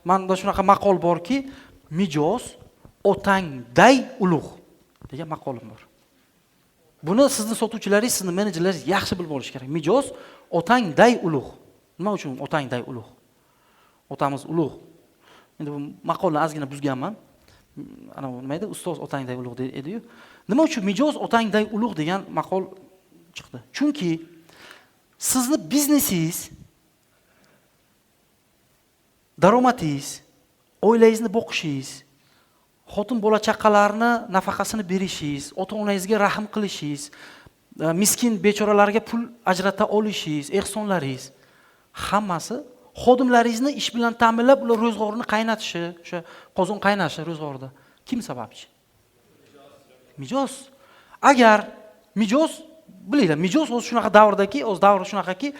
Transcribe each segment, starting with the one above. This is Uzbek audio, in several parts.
menda shunaqa maqol borki, mijoz otangday ulug' degan maqolim bor. Buni sizning sotuvchilaringiz, sizning menejerlaringiz yaxshi bilib olish kerak. Mijoz otangday ulug'. Nima uchun otangday ulug'? Otamiz ulug'. Endi bu maqolni ozgina buzganman. Ana nima edi? Ustoz otangday ulug' edi-yu. Nima uchun mijoz otangday ulug' degan maqol chiqdi? Chunki sizning biznesingiz, daromadingiz, oilangizni boqishingiz, xotin bola chaqalarni nafaqasini berishingiz, ota-onangizga rahm qilishingiz, miskin bechoralarga pul ajrata olishingiz, ehsonlaringiz hammasi xodimlaringizni ish bilan ta'minlab, ular ro'zg'orini qaynatishi, o'sha qozon qaynashi ro'zg'orida kim sababchi? Mijoz. Agar mijoz, bilinglar, mijoz o'z shunaqa davrdaki, o'z davri shunaqaki,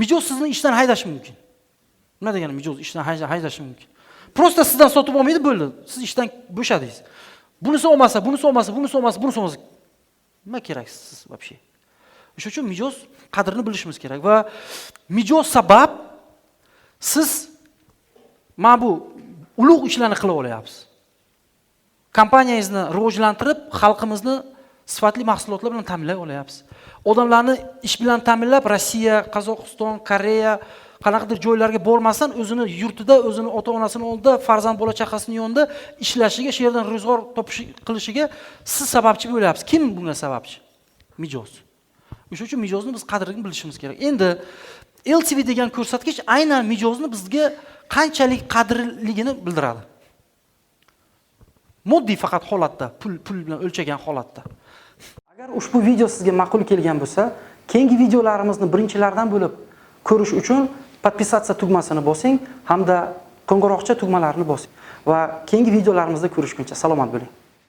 mijoz sizni ishdan haydashi mumkin. Nima degani mijoz ishdan haydashi mumkin? Prosta sizdan sotib olmaydi, bo'ldi. Siz ishdan bo'shadingiz. Bunisi olmasa, bunisi olmasa, bunisi olmasa, bunisi olmasa. Nima kerak siz вообще? Shuning uchun mijoz qadrini bilishimiz kerak va mijoz sabab siz mana bu ulug' ishlarni qila olyapsiz. Kompaniyangizni rivojlantirib, xalqimizni sifatli mahsulotlar bilan ta'minlay olyapsiz. Odamlarni ish bilan ta'minlab, Rossiya, Qozog'iston, Koreya qanaqadir joylarga bormasdan o'zini yurtida, o'zini ota-onasining oldida, farzand bola chaqasining yonida ishlashiga, shu yerdan ro'zg'or topish qilishiga siz sababchi bo'lyapsiz. Kim bunga sababchi? Mijoz. Shuning uchun mijozni biz qadrini bilishimiz kerak. Endi LTV degan ko'rsatkich aynan mijozni bizga qanchalik qadrligini bildiradi. Moddiy faqat holatda, pul bilan o'lchagan holatda. Agar ushbu video sizga ma'qul kelgan bo'lsa, keyingi videolarimizni birinchilardan bo'lib ko'rish uchun podpisatsiya tugmasini bosing hamda qo'ng'iroqcha tugmalarini bosing va keyingi videolarimizda ko'rishguncha salomat bo'ling.